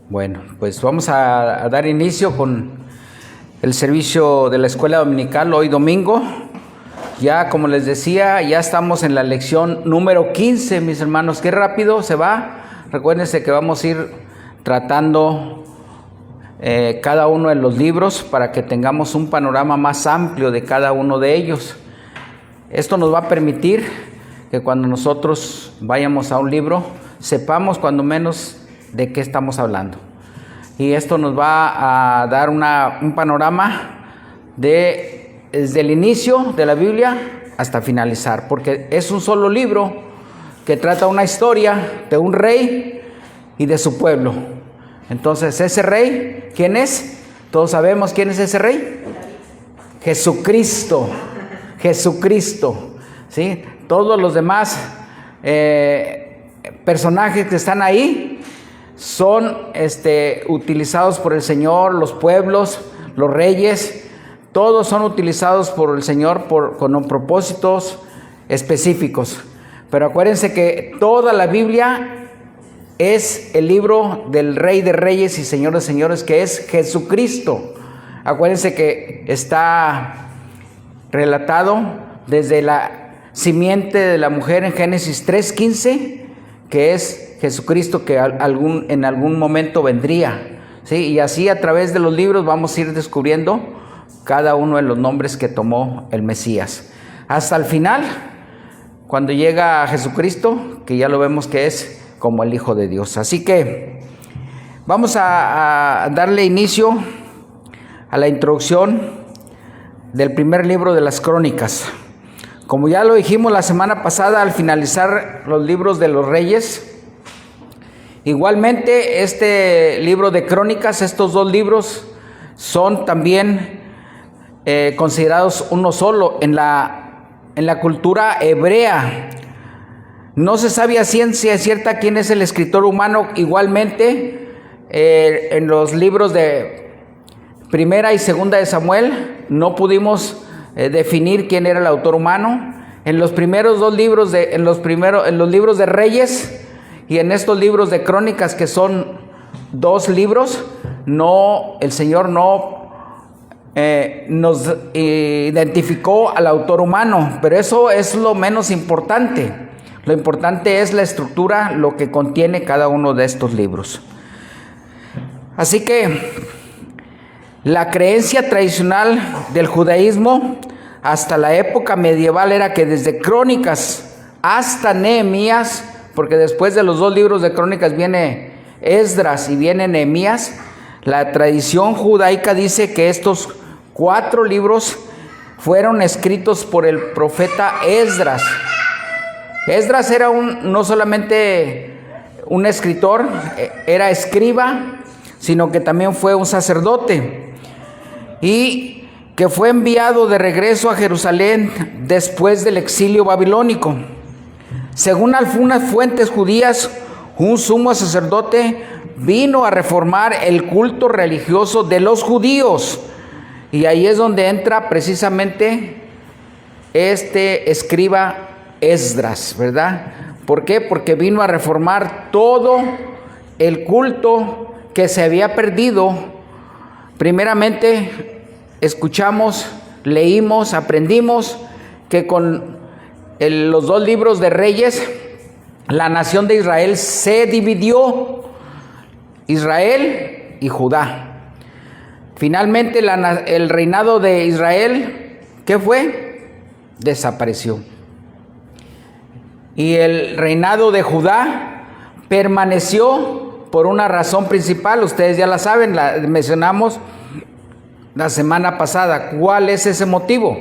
Bueno, pues vamos a dar inicio con el servicio de la escuela dominical hoy domingo. Ya, como les decía, ya estamos en la lección número 15, mis hermanos. Qué rápido se va. Recuérdense que vamos a ir tratando cada uno de los libros para que tengamos un panorama más amplio de cada uno de ellos. Esto nos va a permitir que cuando nosotros vayamos a un libro, sepamos cuando menos de qué estamos hablando. Y esto nos va a dar un panorama desde el inicio de la Biblia hasta finalizar, porque es un solo libro que trata una historia de un rey y de su pueblo. Entonces, ese rey, ¿quién es? Todos sabemos quién es ese rey. Jesucristo. Jesucristo, ¿sí? Todos los demás personajes que están ahí son utilizados por el Señor, los pueblos, los reyes, todos son utilizados por el Señor con propósitos específicos. Pero acuérdense que toda la Biblia es el libro del Rey de Reyes y Señor de Señores, que es Jesucristo. Acuérdense que está relatado desde la simiente de la mujer en Génesis 3:15, que es Jesucristo que en algún momento vendría, ¿sí? Y así a través de los libros vamos a ir descubriendo cada uno de los nombres que tomó el Mesías. Hasta el final, cuando llega a Jesucristo, que ya lo vemos que es como el Hijo de Dios. Así que vamos a darle inicio a la introducción del primer libro de las Crónicas. Como ya lo dijimos la semana pasada, al finalizar los libros de los reyes, igualmente este libro de Crónicas, estos dos libros son también considerados uno solo en la cultura hebrea. No se sabe a ciencia cierta quién es el escritor humano. Igualmente en los libros de Primera y Segunda de Samuel no pudimos definir quién era el autor humano. En los primeros dos libros en los libros de Reyes y en estos libros de Crónicas, que son dos libros, el Señor no nos identificó al autor humano, pero eso es lo menos importante. Lo importante es la estructura, lo que contiene cada uno de estos libros. Así que la creencia tradicional del judaísmo hasta la época medieval era que desde Crónicas hasta Nehemías, porque después de los dos libros de Crónicas viene Esdras y viene Nehemías, la tradición judaica dice que estos 4 libros fueron escritos por el profeta Esdras. Esdras era no solamente un escritor, era escriba, sino que también fue un sacerdote, y que fue enviado de regreso a Jerusalén después del exilio babilónico. Según algunas fuentes judías, un sumo sacerdote vino a reformar el culto religioso de los judíos, y ahí es donde entra precisamente este escriba Esdras, ¿verdad? ¿Por qué? Porque vino a reformar todo el culto que se había perdido. Primeramente, escuchamos, leímos, aprendimos que con los dos libros de Reyes, la nación de Israel se dividió, Israel y Judá. Finalmente, el reinado de Israel, ¿qué fue? Desapareció. Y el reinado de Judá permaneció por una razón principal. Ustedes ya la saben, la mencionamos la semana pasada. ¿Cuál es ese motivo?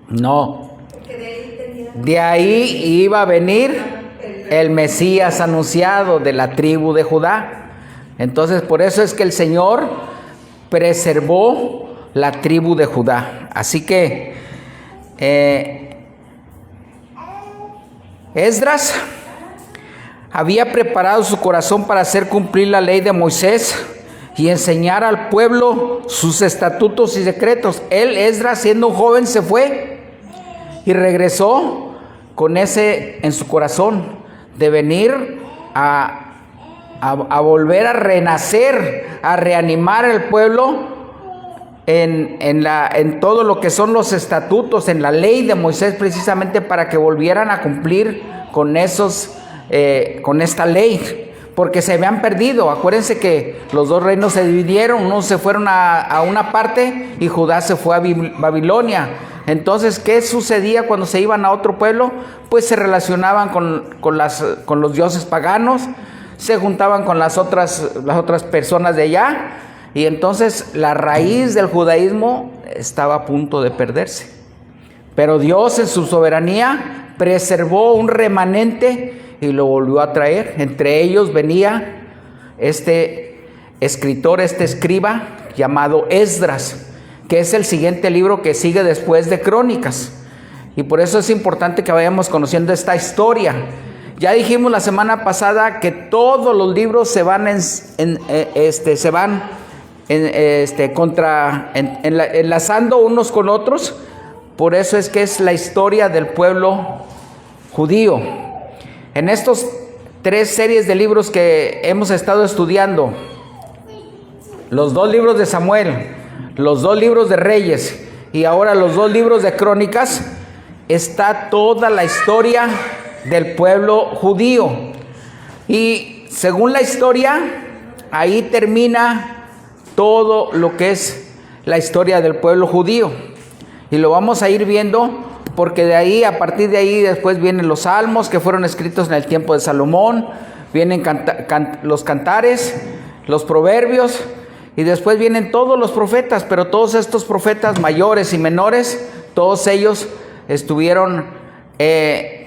No. De ahí iba a venir el Mesías anunciado de la tribu de Judá. Entonces, por eso es que el Señor preservó la tribu de Judá. Así que Esdras había preparado su corazón para hacer cumplir la ley de Moisés y enseñar al pueblo sus estatutos y decretos. Él, Esdras, siendo un joven, se fue y regresó con ese en su corazón de venir a a volver a renacer, a reanimar el pueblo en todo lo que son los estatutos, en la ley de Moisés, precisamente para que volvieran a cumplir con esta ley, porque se habían perdido. Acuérdense que los dos reinos se dividieron, unos se fueron a una parte y Judá se fue a Babilonia. Entonces, ¿qué sucedía cuando se iban a otro pueblo? Pues se relacionaban con los dioses paganos, se juntaban con las otras personas de allá, y entonces la raíz del judaísmo estaba a punto de perderse. Pero Dios en su soberanía preservó un remanente y lo volvió a traer. Entre ellos venía este escritor, este escriba llamado Esdras, que es el siguiente libro que sigue después de Crónicas. Y por eso es importante que vayamos conociendo esta historia. Ya dijimos la semana pasada que todos los libros se van enlazando unos con otros. Por eso es que es la historia del pueblo judío. En estos 3 series de libros que hemos estado estudiando, los 2 libros de Samuel, los 2 libros de Reyes y ahora los 2 libros de Crónicas, está toda la historia del pueblo judío. Y según la historia, ahí termina todo lo que es la historia del pueblo judío. Y lo vamos a ir viendo, porque de ahí, a partir de ahí, después vienen los salmos que fueron escritos en el tiempo de Salomón, vienen los cantares, los proverbios, y después vienen todos los profetas. Pero todos estos profetas mayores y menores, todos ellos estuvieron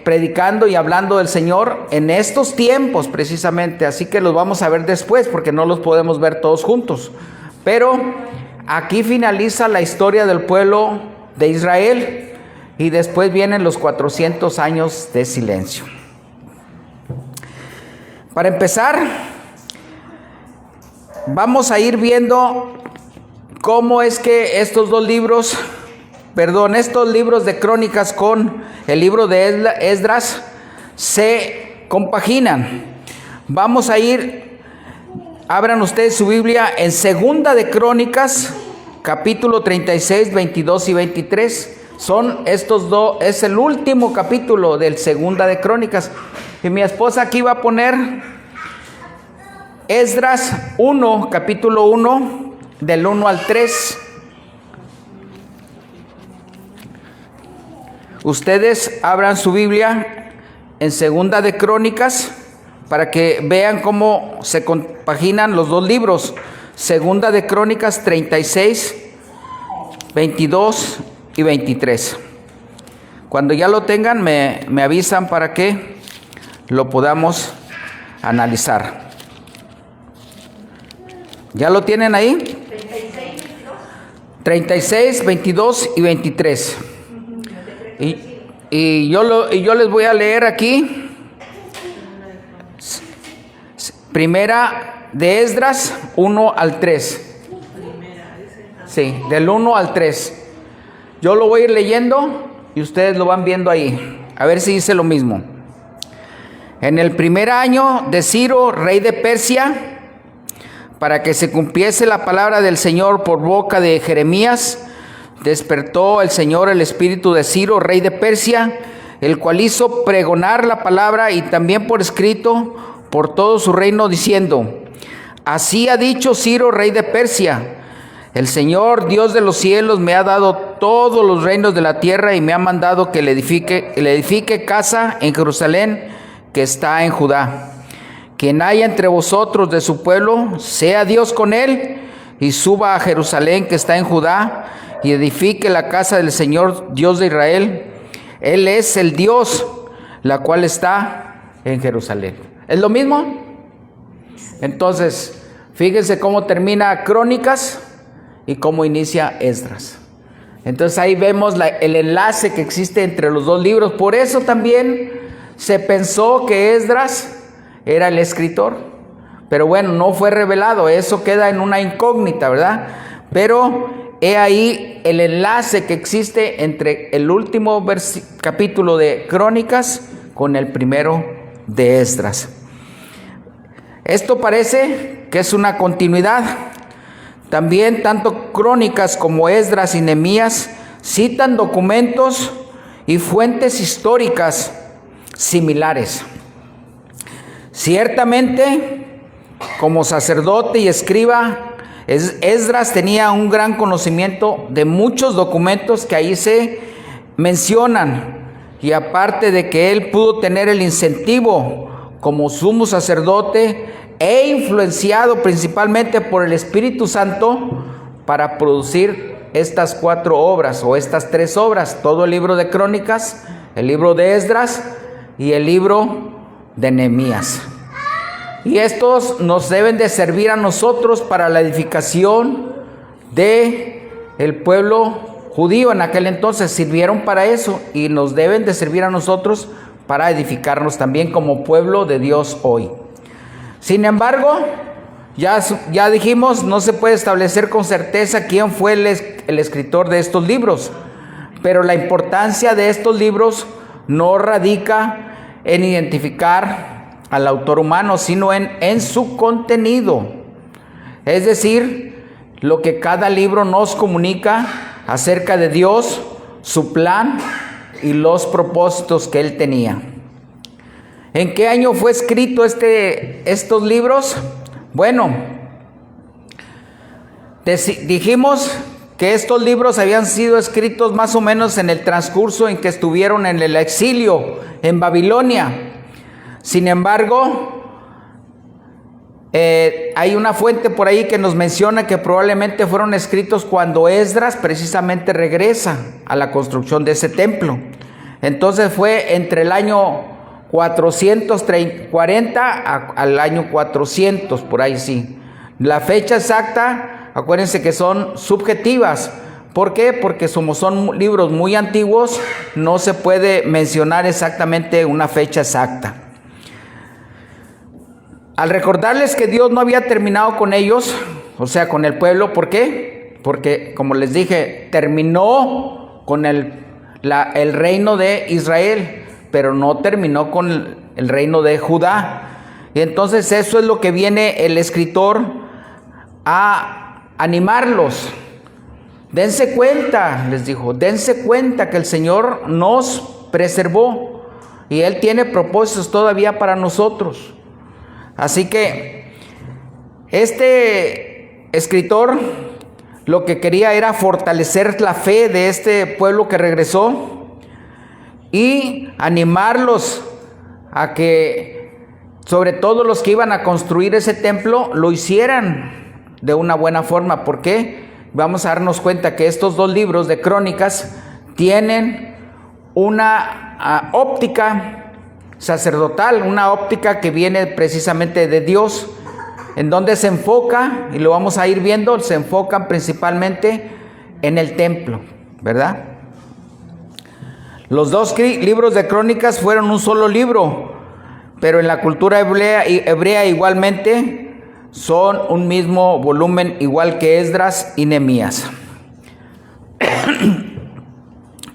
predicando y hablando del Señor en estos tiempos precisamente. Así que los vamos a ver después, porque no los podemos ver todos juntos. Pero aquí finaliza la historia del pueblo de Israel, y después vienen los 400 años de silencio. Para empezar, vamos a ir viendo cómo es que estos libros de Crónicas con el libro de Esdras se compaginan. Vamos a ir, abran ustedes su Biblia en Segunda de Crónicas, capítulo 36, 22 y 23. Son estos dos, es el último capítulo del Segunda de Crónicas. Y mi esposa aquí va a poner Esdras 1, capítulo 1, del 1 al 3. Ustedes abran su Biblia en Segunda de Crónicas para que vean cómo se compaginan los 2 libros. Segunda de Crónicas 36, 22 y 23. Cuando ya lo tengan, me avisan para que lo podamos analizar. ¿Ya lo tienen ahí? 36, 22 y 23. Y yo les voy a leer aquí. Primera de Esdras 1 al 3. Sí, del 1 al 3. Yo lo voy a ir leyendo y ustedes lo van viendo ahí. A ver si dice lo mismo. En el primer año de Ciro, rey de Persia, para que se cumpliese la palabra del Señor por boca de Jeremías, despertó el Señor el espíritu de Ciro, rey de Persia, el cual hizo pregonar la palabra y también por escrito por todo su reino, diciendo: así ha dicho Ciro, rey de Persia: el Señor, Dios de los cielos, me ha dado todos los reinos de la tierra y me ha mandado que le edifique casa en Jerusalén, que está en Judá. Quien haya entre vosotros de su pueblo, sea Dios con él, y suba a Jerusalén, que está en Judá, y edifique la casa del Señor, Dios de Israel. Él es el Dios, la cual está en Jerusalén. ¿Es lo mismo? Entonces, fíjense cómo termina Crónicas y cómo inicia Esdras. Entonces ahí vemos el enlace que existe entre los 2 libros. Por eso también se pensó que Esdras era el escritor, pero bueno, no fue revelado. Eso queda en una incógnita, ¿verdad? Pero he ahí el enlace que existe entre el último capítulo de Crónicas con el primero de Esdras. Esto parece que es una continuidad. También tanto Crónicas como Esdras y Nehemías citan documentos y fuentes históricas similares. Ciertamente, como sacerdote y escriba, Esdras tenía un gran conocimiento de muchos documentos que ahí se mencionan, y aparte de que él pudo tener el incentivo como sumo sacerdote e influenciado principalmente por el Espíritu Santo para producir estas 4 obras o estas 3 obras, todo el libro de Crónicas, el libro de Esdras y el libro de Nehemías. Y estos nos deben de servir a nosotros para la edificación de el pueblo judío. En aquel entonces sirvieron para eso y nos deben de servir a nosotros para edificarnos también como pueblo de Dios hoy. Sin embargo, ya dijimos, no se puede establecer con certeza quién fue el escritor de estos libros, pero la importancia de estos libros no radica en identificar al autor humano, sino en su contenido. Es decir, lo que cada libro nos comunica acerca de Dios, su plan y los propósitos que Él tenía. ¿En qué año fue escrito estos libros? Bueno, dijimos que estos libros habían sido escritos más o menos en el transcurso en que estuvieron en el exilio en Babilonia. Sin embargo, hay una fuente por ahí que nos menciona que probablemente fueron escritos cuando Esdras precisamente regresa a la construcción de ese templo. Entonces fue entre el año 440 al año 400, por ahí sí. La fecha exacta, acuérdense que son subjetivas. ¿Por qué? Porque como son libros muy antiguos, no se puede mencionar exactamente una fecha exacta. Al recordarles que Dios no había terminado con ellos, o sea, con el pueblo, ¿por qué? Porque, como les dije, terminó con el reino de Israel, pero no terminó con el reino de Judá. Y entonces eso es lo que viene el escritor a animarlos. Dense cuenta, les dijo, dense cuenta que el Señor nos preservó y Él tiene propósitos todavía para nosotros. Así que este escritor lo que quería era fortalecer la fe de este pueblo que regresó y animarlos a que, sobre todo los que iban a construir ese templo, lo hicieran de una buena forma. ¿Por qué? Vamos a darnos cuenta que estos 2 libros de Crónicas tienen una óptica sacerdotal, una óptica que viene precisamente de Dios, en donde se enfoca, y lo vamos a ir viendo, se enfocan principalmente en el templo, ¿verdad? Los 2 libros de Crónicas fueron un solo libro, pero en la cultura hebrea igualmente son un mismo volumen, igual que Esdras y Nehemías.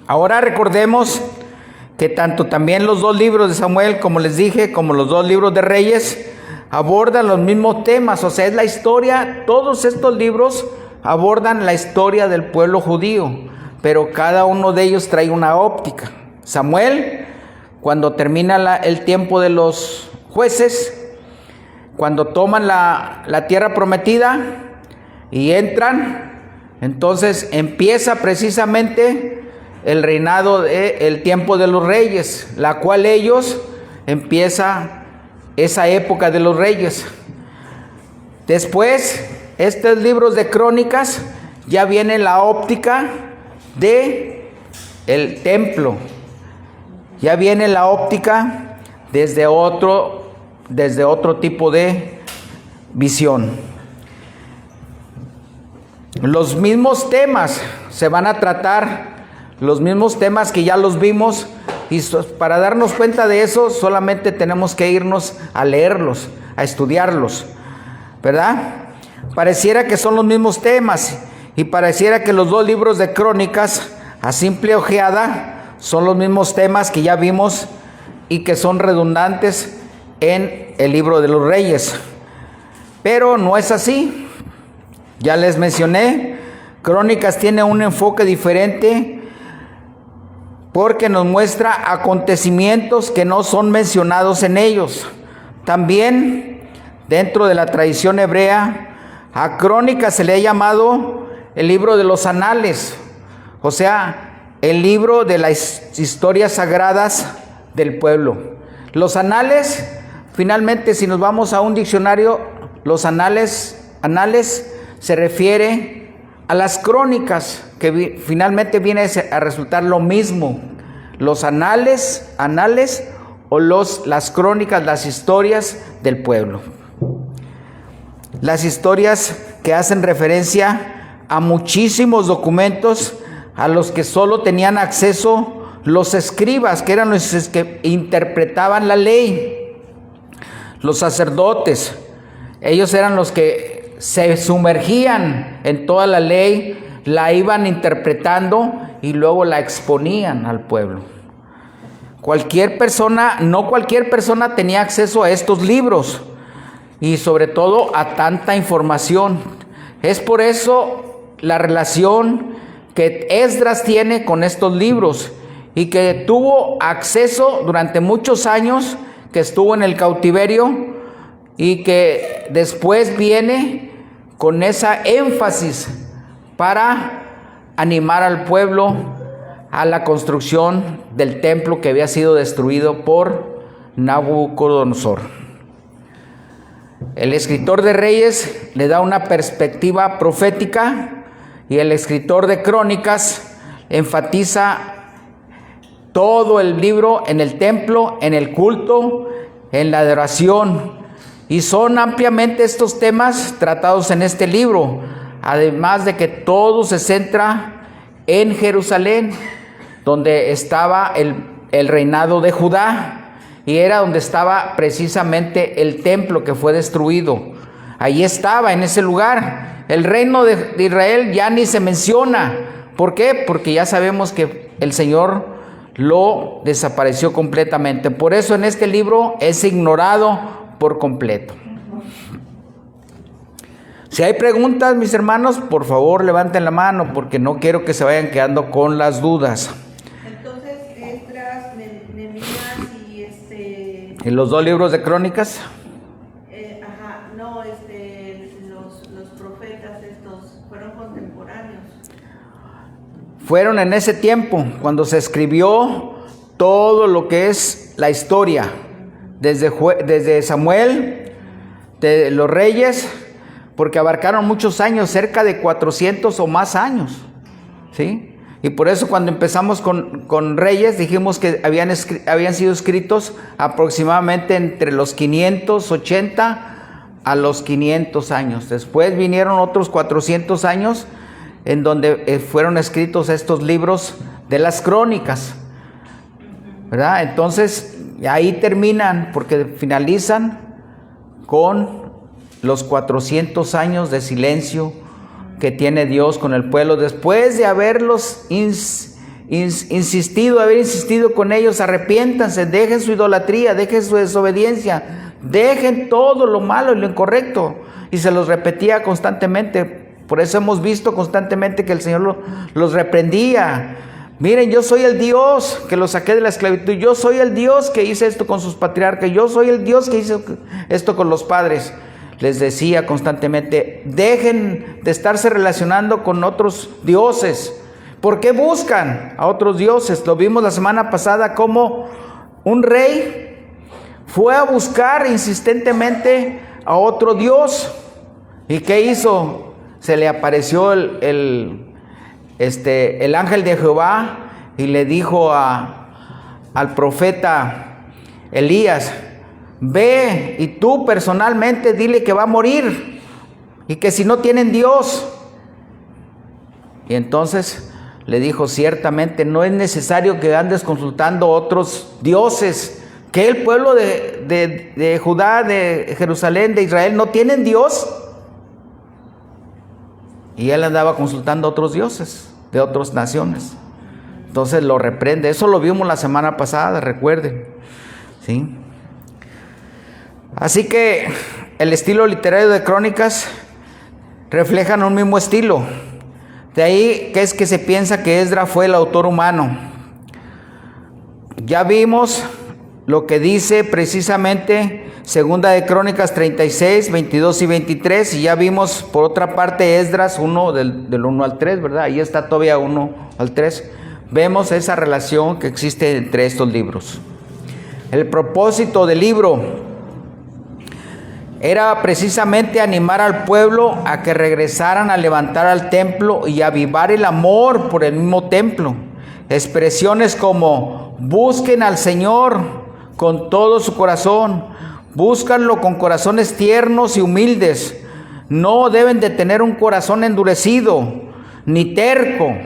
Ahora recordemos que tanto también los 2 libros de Samuel, como les dije, como los 2 libros de Reyes, abordan los mismos temas. O sea, es la historia, todos estos libros abordan la historia del pueblo judío, pero cada uno de ellos trae una óptica. Samuel, cuando termina el tiempo de los jueces, cuando toman la tierra prometida y entran, entonces empieza precisamente el reinado el tiempo de los reyes, la cual empieza esa época de los reyes. Después, estos libros de Crónicas, ya viene la óptica de el templo, ya viene la óptica desde otro tipo de visión. Los mismos temas se van a tratar, los mismos temas que ya los vimos, y para darnos cuenta de eso solamente tenemos que irnos a leerlos, a estudiarlos, ¿verdad? Pareciera que son los mismos temas y pareciera que los 2 libros de Crónicas, a simple ojeada, son los mismos temas que ya vimos y que son redundantes en el libro de los Reyes. Pero no es así. Ya les mencioné, Crónicas tiene un enfoque diferente porque nos muestra acontecimientos que no son mencionados en ellos. También, dentro de la tradición hebrea, a Crónicas se le ha llamado el libro de los anales, o sea, el libro de las historias sagradas del pueblo. Los anales, finalmente, si nos vamos a un diccionario, los anales se refiere a las crónicas, que finalmente viene a resultar lo mismo. Los anales o las crónicas, las historias del pueblo. Las historias que hacen referencia a muchísimos documentos a los que solo tenían acceso los escribas, que eran los que interpretaban la ley. Los sacerdotes, ellos eran los que se sumergían en toda la ley, la iban interpretando y luego la exponían al pueblo. No cualquier persona tenía acceso a estos libros y sobre todo a tanta información. Es por eso la relación que Esdras tiene con estos libros y que tuvo acceso durante muchos años, que estuvo en el cautiverio y que después viene con esa énfasis para animar al pueblo a la construcción del templo que había sido destruido por Nabucodonosor. El escritor de Reyes le da una perspectiva profética y el escritor de Crónicas enfatiza todo el libro en el templo, en el culto, en la adoración. Y son ampliamente estos temas tratados en este libro, además de que todo se centra en Jerusalén, donde estaba el reinado de Judá, y era donde estaba precisamente el templo que fue destruido. Ahí estaba, en ese lugar. El reino de Israel ya ni se menciona. ¿Por qué? Porque ya sabemos que el Señor lo desapareció completamente. Por eso en este libro es ignorado por completo. Si hay preguntas, mis hermanos, por favor levanten la mano, porque no quiero que se vayan quedando con las dudas. Entonces, Esdras, Nehemías ¿Y los dos libros de Crónicas? los profetas estos fueron contemporáneos. Fueron en ese tiempo, cuando se escribió todo lo que es la historia, desde Samuel, de los reyes, porque abarcaron muchos años, cerca de 400 o más años, ¿sí? Y por eso cuando empezamos con Reyes, dijimos que habían sido escritos aproximadamente entre los 580 a los 500 años. Después vinieron otros 400 años en donde fueron escritos estos libros de las crónicas, ¿verdad? Entonces, ahí terminan, porque finalizan con los 400 años de silencio que tiene Dios con el pueblo, después de haberlos haber insistido con ellos: arrepiéntanse, dejen su idolatría, dejen su desobediencia, dejen todo lo malo y lo incorrecto. Y se los repetía constantemente. Por eso hemos visto constantemente que el Señor los reprendía. Miren, yo soy el Dios que los saqué de la esclavitud, yo soy el Dios que hice esto con sus patriarcas, yo soy el Dios que hizo esto con los padres. Les decía constantemente: dejen de estarse relacionando con otros dioses. ¿Por qué buscan a otros dioses? Lo vimos la semana pasada, como un rey fue a buscar insistentemente a otro dios. ¿Y qué hizo? Se le apareció el ángel de Jehová y le dijo al profeta Elías: ve y tú personalmente dile que va a morir y que si no tienen Dios. Y entonces le dijo: ciertamente no es necesario que andes consultando otros dioses, que el pueblo de Judá, de Jerusalén, de Israel no tienen Dios. Y él andaba consultando a otros dioses de otras naciones. Entonces lo reprende. Eso lo vimos la semana pasada, recuerden, ¿sí? Así que el estilo literario de Crónicas reflejan un mismo estilo. De ahí que es que se piensa que Esdras fue el autor humano. Ya vimos lo que dice precisamente Segunda de Crónicas 36, 22 y 23, y ya vimos por otra parte Esdras 1 del 1 al 3, ¿verdad? Ahí está todavía 1 al 3. Vemos esa relación que existe entre estos libros. El propósito del libro era precisamente animar al pueblo a que regresaran a levantar al templo y avivar el amor por el mismo templo. Expresiones como: busquen al Señor con todo su corazón, búscanlo con corazones tiernos y humildes. No deben de tener un corazón endurecido ni terco.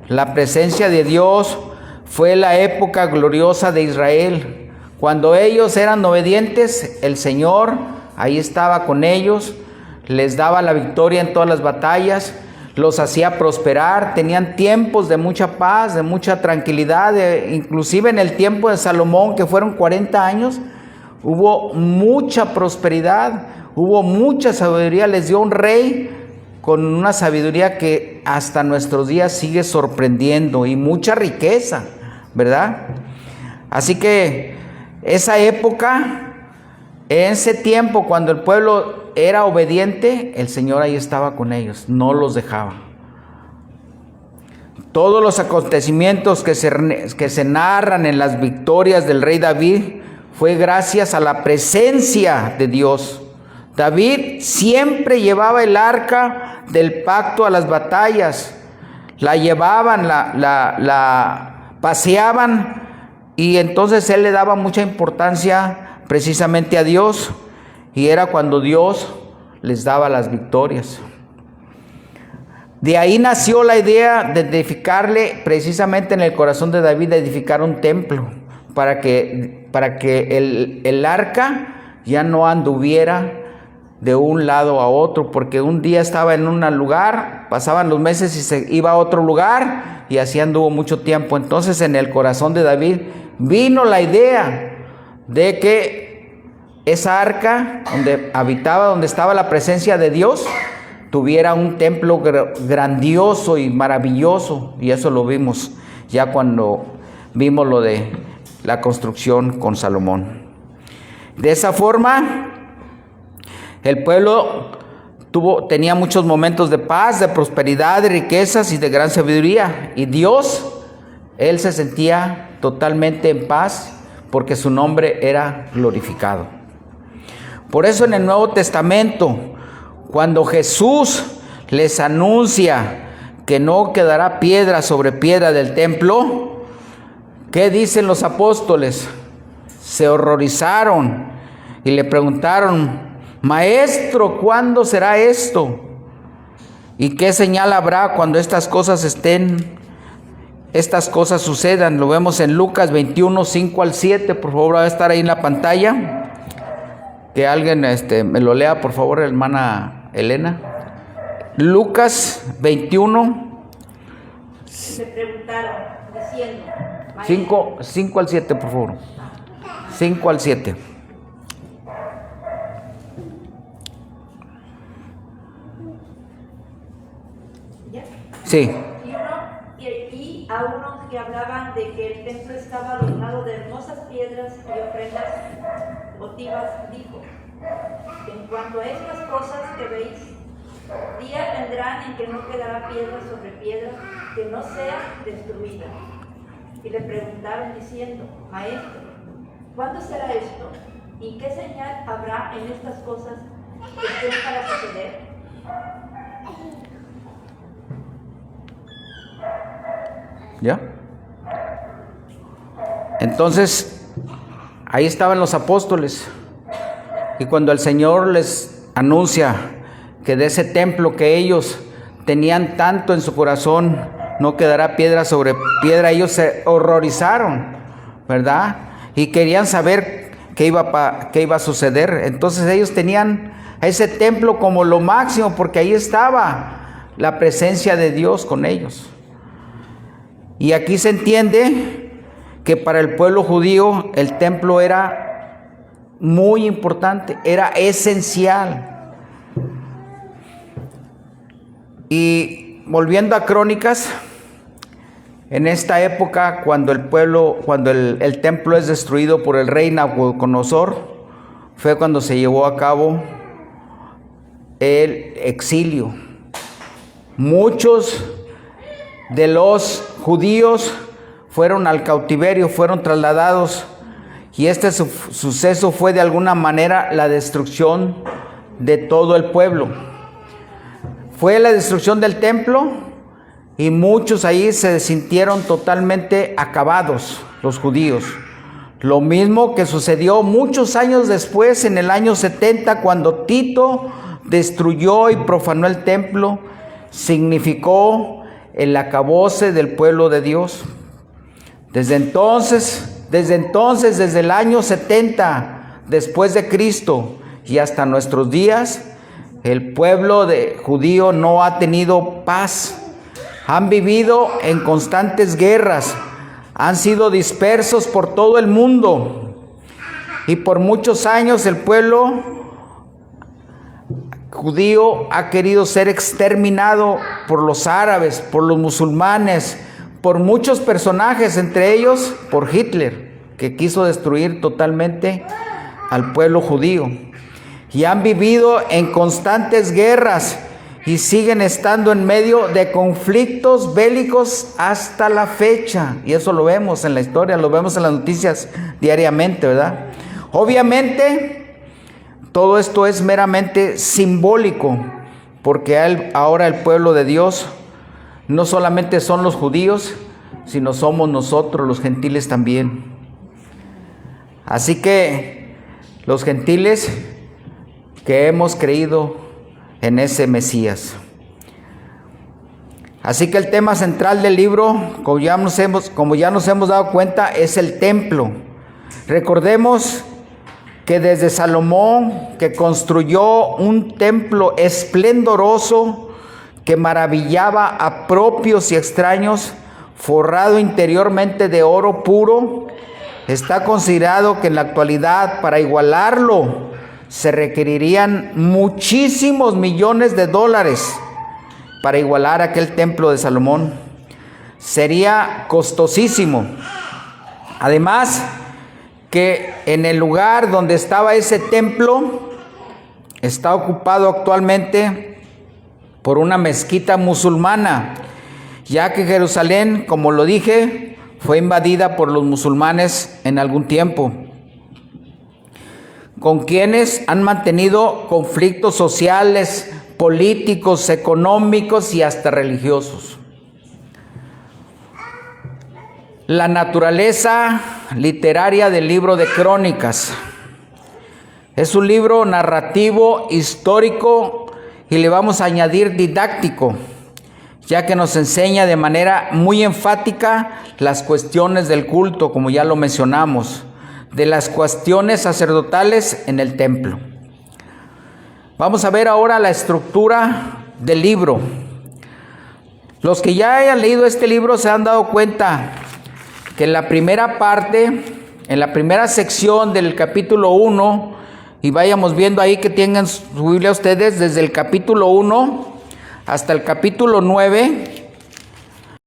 La presencia de Dios fue la época gloriosa de Israel. Cuando ellos eran obedientes, el Señor ahí estaba con ellos, les daba la victoria en todas las batallas, los hacía prosperar, tenían tiempos de mucha paz, de mucha tranquilidad, inclusive en el tiempo de Salomón, que fueron 40 años, hubo mucha prosperidad, hubo mucha sabiduría, les dio un rey con una sabiduría que hasta nuestros días sigue sorprendiendo, y mucha riqueza, ¿verdad? Así que esa época, en ese tiempo cuando el pueblo era obediente, el Señor ahí estaba con ellos, no los dejaba. Todos los acontecimientos que se narran en las victorias del rey David fue gracias a la presencia de Dios. David siempre llevaba el arca del pacto a las batallas, la llevaban, la paseaban, y entonces él le daba mucha importancia precisamente a Dios, y era cuando Dios les daba las victorias. De ahí nació la idea de edificarle, precisamente en el corazón de David, de edificar un templo, para que el arca ya no anduviera de un lado a otro, porque un día estaba en un lugar, pasaban los meses y se iba a otro lugar, y así anduvo mucho tiempo. Entonces en el corazón de David vino la idea de que esa arca donde habitaba, donde estaba la presencia de Dios, tuviera un templo grandioso y maravilloso, y eso lo vimos ya cuando vimos lo de la construcción con Salomón. De esa forma, el pueblo tenía muchos momentos de paz, de prosperidad, de riquezas y de gran sabiduría. Y Dios, Él se sentía totalmente en paz porque su nombre era glorificado. Por eso en el Nuevo Testamento, cuando Jesús les anuncia que no quedará piedra sobre piedra del templo, ¿qué dicen los apóstoles? Se horrorizaron y le preguntaron: Maestro, ¿cuándo será esto? ¿Y qué señal habrá cuando estas cosas sucedan? Lo vemos en Lucas 21, 5 al 7. Por favor, va a estar ahí en la pantalla. Que alguien me lo lea, por favor, hermana Elena. Lucas 21. Le preguntaron, diciendo: 5 al 7, por favor. 5 al 7. ¿Ya? Sí. Y a unos que hablaban de que el templo estaba adornado de hermosas piedras y ofrendas votivas, dijo: en cuanto a estas cosas que veis, días vendrán en que no quedará piedra sobre piedra que no sea destruida. Y le preguntaron diciendo: Maestro, ¿cuándo será esto? ¿Y qué señal habrá en estas cosas que estén para suceder? ¿Ya? Entonces, ahí estaban los apóstoles. Y cuando el Señor les anuncia que de ese templo que ellos tenían tanto en su corazón, no quedará piedra sobre piedra, ellos se horrorizaron, ¿verdad? Y querían saber qué iba a suceder. Entonces ellos tenían a ese templo como lo máximo, porque ahí estaba la presencia de Dios con ellos. Y aquí se entiende que para el pueblo judío el templo era muy importante, era esencial. Y volviendo a Crónicas, en esta época, cuando el templo es destruido por el rey Nabucodonosor, fue cuando se llevó a cabo el exilio. Muchos de los judíos fueron al cautiverio, fueron trasladados, y este suceso fue de alguna manera la destrucción de todo el pueblo. Fue la destrucción del templo y muchos ahí se sintieron totalmente acabados, los judíos. Lo mismo que sucedió muchos años después, en el año 70, cuando Tito destruyó y profanó el templo, significó el acabose del pueblo de Dios. Desde entonces, desde el año 70 después de Cristo y hasta nuestros días, el pueblo judío no ha tenido paz. Han vivido en constantes guerras, han sido dispersos por todo el mundo, y por muchos años el pueblo judío ha querido ser exterminado por los árabes, por los musulmanes, por muchos personajes, entre ellos por Hitler, que quiso destruir totalmente al pueblo judío. Y han vivido en constantes guerras y siguen estando en medio de conflictos bélicos hasta la fecha. Y eso lo vemos en la historia, lo vemos en las noticias diariamente, ¿verdad? Obviamente, todo esto es meramente simbólico, porque ahora el pueblo de Dios no solamente son los judíos, sino somos nosotros los gentiles también. Así que los gentiles que hemos creído en ese Mesías. Así que el tema central del libro, como ya nos hemos dado cuenta, es el templo. Recordemos que desde Salomón, que construyó un templo esplendoroso que maravillaba a propios y extraños, forrado interiormente de oro puro, está considerado que en la actualidad, para igualarlo, se requerirían muchísimos millones de dólares para igualar aquel templo de Salomón. Sería costosísimo. Además, que en el lugar donde estaba ese templo está ocupado actualmente por una mezquita musulmana, ya que Jerusalén, como lo dije, fue invadida por los musulmanes en algún tiempo, con quienes han mantenido conflictos sociales, políticos, económicos y hasta religiosos. La naturaleza literaria del libro de Crónicas es un libro narrativo, histórico, y le vamos a añadir didáctico, ya que nos enseña de manera muy enfática las cuestiones del culto, como ya lo mencionamos, de las cuestiones sacerdotales en el templo. Vamos a ver ahora la estructura del libro. Los que ya hayan leído este libro se han dado cuenta que en la primera parte, en la primera sección del capítulo 1, y vayamos viendo ahí que tengan su Biblia ustedes, desde el capítulo 1 hasta el capítulo 9,